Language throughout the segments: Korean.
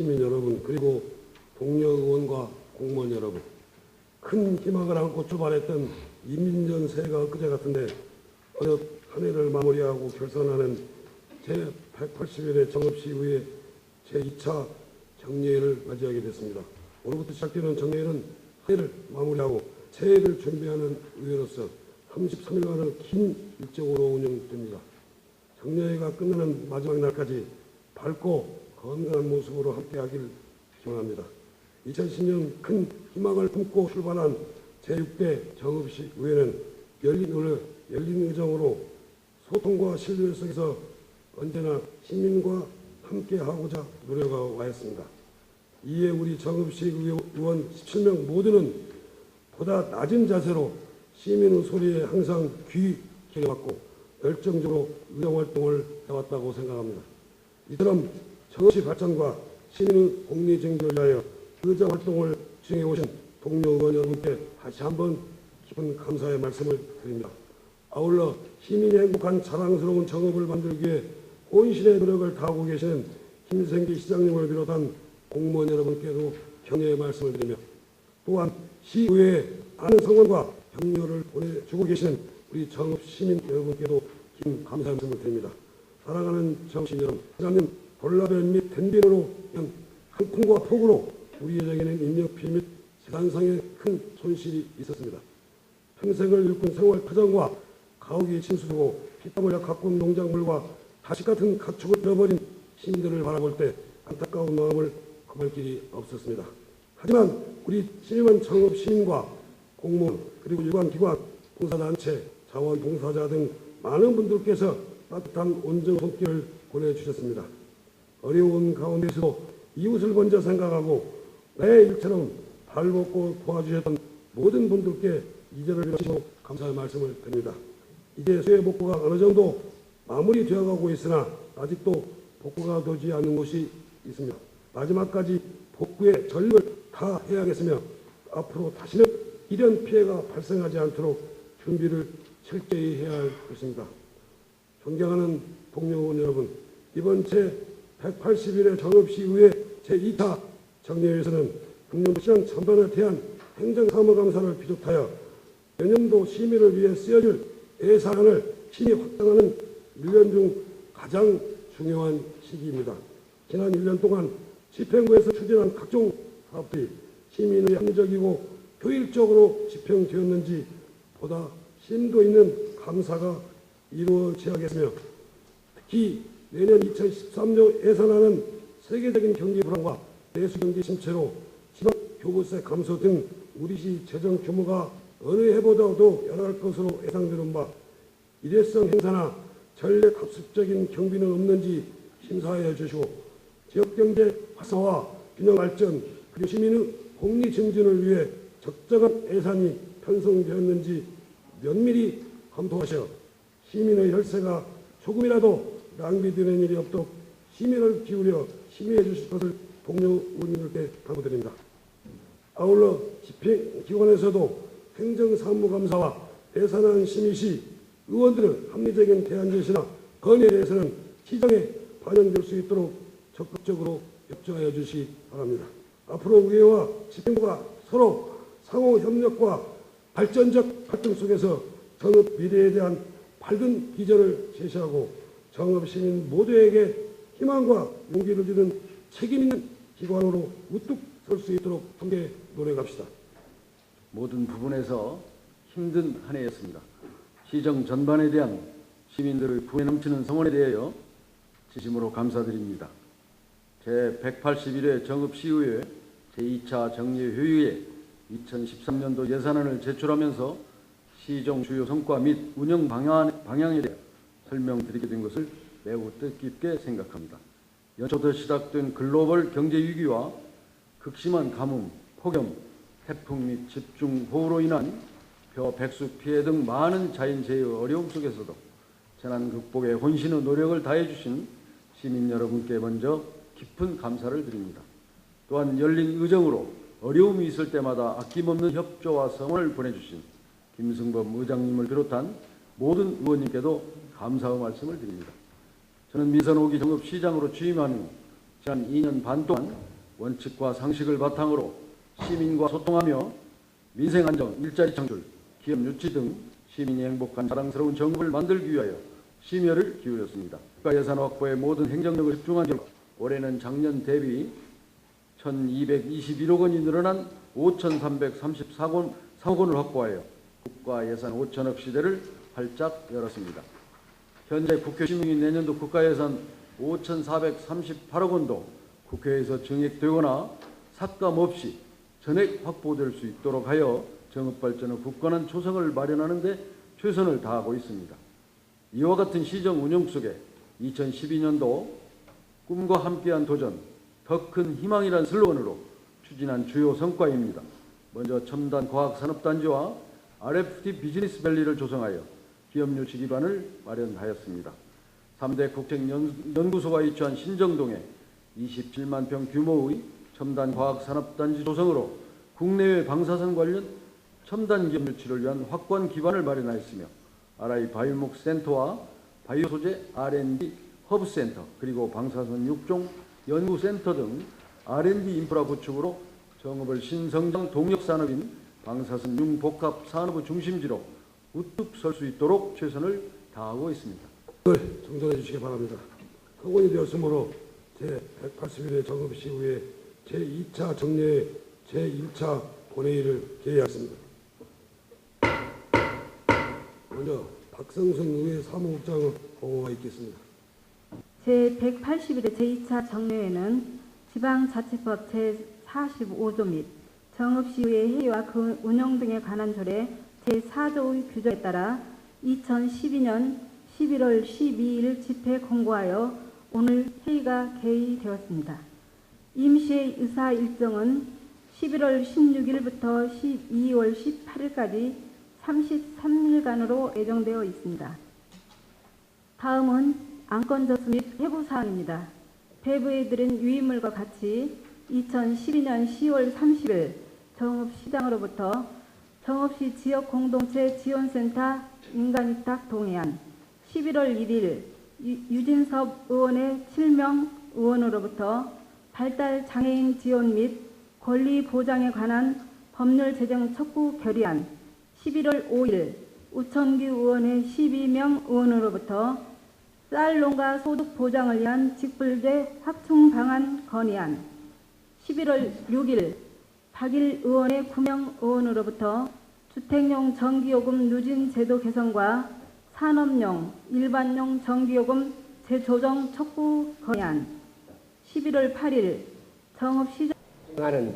시민 여러분, 그리고 동료 의원과 공무원 여러분, 큰 희망을 안고 출발했던 이민전 새해가 엊그제 같은데 어느 한 해를 마무리하고 결산하는 제180일의 정읍시 의회 제2차 정례회를 맞이하게 됐습니다. 오늘부터 시작되는 정례회는 한 해를 마무리하고 새해를 준비하는 의회로서 33일간의 긴 일정으로 운영됩니다. 정례회가 끝나는 마지막 날까지 밝고 건강한 모습으로 함께하길 기원합니다. 2010년 큰 희망을 품고 출발한 제6대 정읍시 의회는 열린 의정으로 소통과 신뢰 속에서 언제나 시민과 함께하고자 노력하였습니다. 이에 우리 정읍시 의원 17명 모두는 보다 낮은 자세로 시민의 소리에 항상 귀 기울여왔고 열정적으로 의정활동을 해왔다고 생각합니다. 이처럼 정읍시 발전과 시민의 공리정비를 위하여 의정활동을 진행해오신 동료 의원 여러분께 다시 한번 깊은 감사의 말씀을 드립니다. 아울러 시민이 행복한 자랑스러운 정읍을 만들기 위해 혼신의 노력을 다하고 계시는 김생기 시장님을 비롯한 공무원 여러분께도 격려의 말씀을 드리며 또한 시의회에 많은 성원과 격려를 보내주고 계시는 우리 정읍 시민 여러분께도 긴 감사의 말씀을 드립니다. 사랑하는 정읍 시민 여러분, 지난년 돌라벨 및 댄빈으로 인한 한풍과 폭우로 우리에게는 인력피 및 재산상의 큰 손실이 있었습니다. 평생을 일꾼 생활 터전과 가옥이 침수되고 피땀을 가꾼 농작물과 다시 같은 가축을 잃어버린 시민들을 바라볼 때 안타까운 마음을 금할 길이 없었습니다. 하지만 우리 시민 정읍 시민과 공무원 그리고 일반 기관, 봉사단체, 자원봉사자 등 많은 분들께서 따뜻한 온정 손길을 보내주셨습니다. 어려운 가운데서도 이웃을 먼저 생각하고 내 일처럼 발벗고 도와주셨던 모든 분들께 이제를 빌어주시고 감사의 말씀을 드립니다. 이제 수해 복구가 어느 정도 마무리되어 가고 있으나 아직도 복구가 되지 않는 곳이 있습니다. 마지막까지 복구의 전력을 다 해야겠으며 앞으로 다시는 이런 피해가 발생하지 않도록 준비를 철저히 해야 할 것입니다. 존경하는 동료 의원 여러분, 이번 제180일의 정읍시의회 제2차 정례회에서는 금년도 시장 전반에 대한 행정사무감사를 비롯하여 내년도 시민을 위해 쓰여질 예산을 심히 확장하는 1년 중 가장 중요한 시기입니다. 지난 1년 동안 집행부에서 추진한 각종 사업들이 시민의 합리적이고 효율적으로 집행되었는지 보다 심도 있는 감사가 이루어져야겠으며 특히 내년 2013년 예산안은 세계적인 경기 불안과 내수 경기 침체로 지방 교부세 감소 등 우리 시 재정 규모가 어느 해보다도 열할 것으로 예상되는 바 일회성 행사나 전략 학습적인 경비는 없는지 심사해 주시고 지역경제 활성화, 균형 발전, 그리고 시민의 공리 증진을 위해 적정한 예산이 편성되었는지 면밀히 검토하셔 시민의 혈세가 조금이라도 낭비되는 일이 없도록 심의를 기울여 심의해 주실 것을 동료 의원님들께 당부드립니다. 아울러 집행기관에서도 행정사무감사와 예산안 심의 시 의원들의 합리적인 대안 제시나 건의에 대해서는 시정에 반영될 수 있도록 적극적으로 협조하여 주시기 바랍니다. 앞으로 의회와 집행부가 서로 상호 협력과 발전적 활동 속에서 정읍 미래에 대한 밝은 비전을 제시하고 정읍 시민 모두에게 희망과 용기를 주는 책임 있는 기관으로 우뚝 설 수 있도록 함께 노력합시다. 모든 부분에서 힘든 한 해였습니다. 시정 전반에 대한 시민들의 부에 넘치는 성원에 대하여 진심으로 감사드립니다. 제181회 정읍시의회 제2차 정례회의에 2013년도 예산안을 제출하면서 시정 주요 성과 및 운영 방향에 대해 설명드리게 된 것을 매우 뜻깊게 생각합니다. 연초부터 시작된 글로벌 경제 위기와 극심한 가뭄, 폭염, 태풍 및 집중호우로 인한 벼, 백수 피해 등 많은 자연재해의 어려움 속에서도 재난 극복에 혼신의 노력을 다해주신 시민 여러분께 먼저 깊은 감사를 드립니다. 또한 열린 의정으로 어려움이 있을 때마다 아낌없는 협조와 성원을 보내주신 김승범 의장님을 비롯한 모든 의원님께도 감사의 말씀을 드립니다. 저는 민선 5기 정읍시장으로 취임한 후 지난 2년 반 동안 원칙과 상식을 바탕으로 시민과 소통하며 민생 안정, 일자리 창출, 기업 유치 등 시민이 행복한 자랑스러운 정부를 만들기 위하여 심혈을 기울였습니다. 국가 예산 확보에 모든 행정력을 집중한 결과 올해는 작년 대비 1,221억 원이 늘어난 5,334억 원을 확보하여 국가 예산 5천억 시대를 활짝 열었습니다. 현재 국회 심의 내년도 국가 예산 5,438억 원도 국회에서 증액되거나 삭감 없이 전액 확보될 수 있도록 하여 정읍발전의 굳건한 초석을 마련하는 데 최선을 다하고 있습니다. 이와 같은 시정 운영 속에 2012년도 꿈과 함께한 도전, 더 큰 희망이란 슬로건으로 추진한 주요 성과입니다. 먼저 첨단 과학산업단지와 RFT 비즈니스밸리를 조성하여 기업 유치 기반을 마련하였습니다. 3대 국책연구소가 위치한 신정동에 27만 평 규모의 첨단 과학산업단지 조성으로 국내외 방사선 관련 첨단 기업 유치를 위한 확고한 기반을 마련하였으며 RI 바이오목 센터와 바이오 소재 R&D 허브센터 그리고 방사선 6종 연구센터 등 R&D 인프라 구축으로 정읍을 신성장 동력산업인 방사선 융복합 산업의 중심지로 우뚝 설 수 있도록 최선을 다하고 있습니다. 정정해 주시기 바랍니다. 성원이 되었으므로 제181회 정읍시의회 제2차 정례 제1차 본회의를 개의하였습니다. 먼저 박성순 의회 사무국장의 보고가 있겠습니다. 제181회 제2차 정례회는 지방자치법 제45조 및 정읍시의회 회의와 그 운영 등에 관한 조례 제4조의 규정에 따라 2012년 11월 12일 집회 공고하여 오늘 회의가 개의되었습니다. 임시의 의사 일정은 11월 16일부터 12월 18일까지 33일간으로 예정되어 있습니다. 다음은 안건 접수 및 회부 사항입니다. 배부해 드린 유인물과 같이 2012년 10월 30일 정읍시장으로부터 정읍시 지역공동체 지원센터 인간위탁 동해안 11월 1일 유진섭 의원의 7명 의원으로부터 발달 장애인 지원 및 권리 보장에 관한 법률 제정 촉구 결의안 11월 5일 우천규 의원의 12명 의원으로부터 쌀 농가 소득 보장을 위한 직불제 확충 방안 건의안 11월 6일 박일 의원의 9명 의원으로부터 주택용 전기요금 누진 제도 개선과 산업용, 일반용 전기요금 재조정 촉구 건의안 11월 8일 정읍시장 하는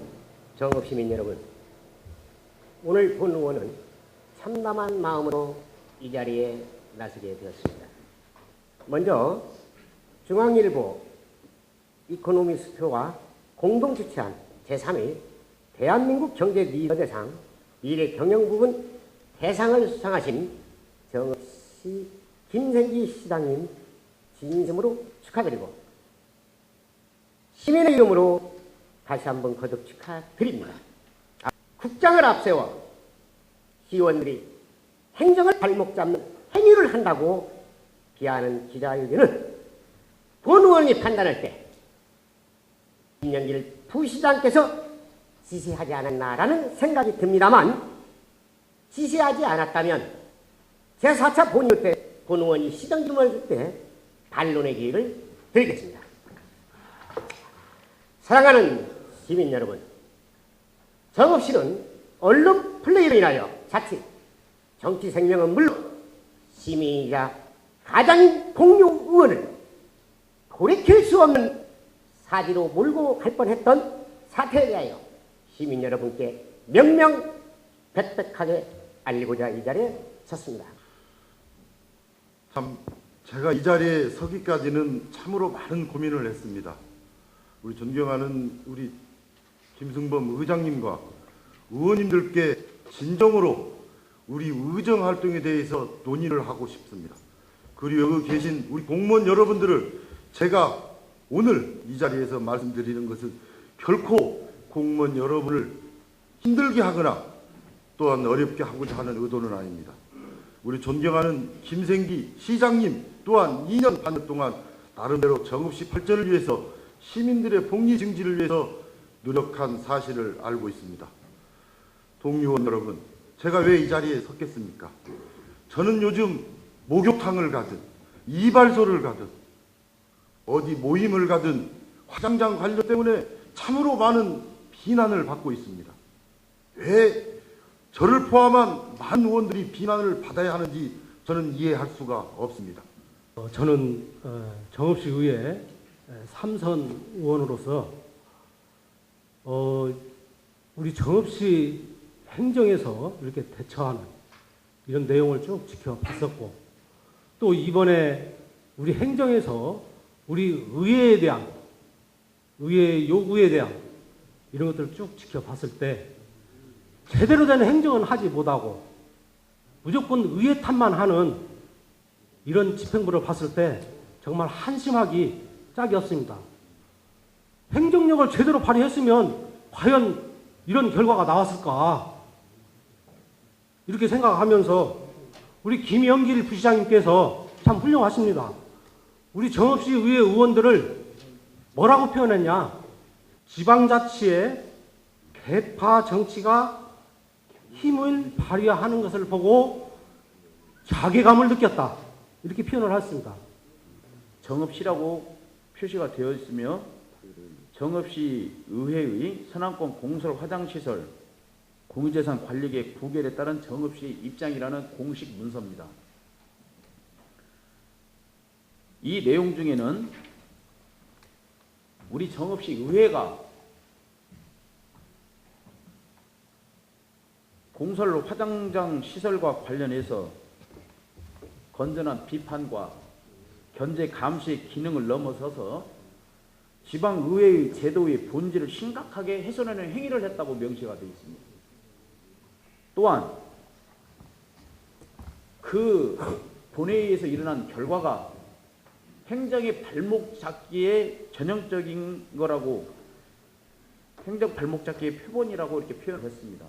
정읍시민 여러분, 오늘 본 의원은 참담한 마음으로 이 자리에 나서게 되었습니다. 먼저 중앙일보 이코노미스트와 공동 주최한 제3회 대한민국 경제 리더대상 미래 경영 부분 대상을 수상하신 정읍시 김생기 시장님 진심으로 축하드리고 시민의 이름으로 다시 한번 거듭 축하드립니다. 국장을 앞세워 시의원들이 행정을 발목 잡는 행위를 한다고 비하하는 기자회견은 본 의원이 판단할 때 김영길 부시장께서 지시하지 않았나라는 생각이 듭니다만, 지시하지 않았다면 제4차 본의회 때 본 의원이 시정 질문을 때 반론의 기회를 드리겠습니다. 사랑하는 시민 여러분, 정읍시는 언론 플레이로 인하여 자칫 정치 생명은 물론 시민이자 가장인 동료 의원을 돌이킬 수 없는 사지로 몰고 갈 뻔했던 사태에 대하여 시민 여러분께 명명백백하게 알리고자 이 자리에 섰습니다. 참 제가 이 자리에 서기까지는 참으로 많은 고민을 했습니다. 우리 존경하는 우리 김승범 의장님과 의원님들께 진정으로 우리 의정 활동에 대해서 논의를 하고 싶습니다. 그리고 여기 계신 우리 공무원 여러분들을 제가 오늘 이 자리에서 말씀드리는 것은 결코 공무원 여러분을 힘들게 하거나 또한 어렵게 하고자 하는 의도는 아닙니다. 우리 존경하는 김생기 시장님 또한 2년 반 동안 나름대로 정읍시 발전을 위해서 시민들의 복리 증진을 위해서 노력한 사실을 알고 있습니다. 동료원 여러분, 제가 왜 이 자리에 섰겠습니까? 저는 요즘 목욕탕을 가든 이발소를 가든 어디 모임을 가든 화장장 관련 때문에 참으로 많은 비난을 받고 있습니다. 왜 저를 포함한 많은 의원들이 비난을 받아야 하는지 저는 이해할 수가 없습니다. 저는 정읍시의회 3선 의원으로서 우리 정읍시 행정에서 이렇게 대처하는 이런 내용을 쭉 지켜봤었고, 또 이번에 우리 행정에서 우리 의회에 대한, 의회 요구에 대한 이런 것들을 쭉 지켜봤을 때 제대로 된 행정은 하지 못하고 무조건 의회 탓만 하는 이런 집행부를 봤을 때 정말 한심하기 짝이 없습니다. 행정력을 제대로 발휘했으면 과연 이런 결과가 나왔을까? 이렇게 생각하면서 우리 김영길 부시장님께서 참 훌륭하십니다. 우리 정읍시 의회 의원들을 뭐라고 표현했냐? 지방자치의 개파 정치가 힘을 발휘하는 것을 보고 자괴감을 느꼈다. 이렇게 표현을 했습니다. 정읍시라고 표시가 되어 있으며 정읍시 의회의 선안권 공설 화장시설 공유재산 관리계획 부결에 따른 정읍시 입장이라는 공식 문서입니다. 이 내용 중에는 우리 정읍시 의회가 공설 화장장 시설과 관련해서 건전한 비판과 견제 감시의 기능을 넘어서서 지방의회의 제도의 본질을 심각하게 훼손하는 행위를 했다고 명시가 되어 있습니다. 또한 그 본회의에서 일어난 결과가 행정의 발목 잡기에 전형적인 거라고, 행정 발목 잡기의 표본이라고 이렇게 표현을 했습니다.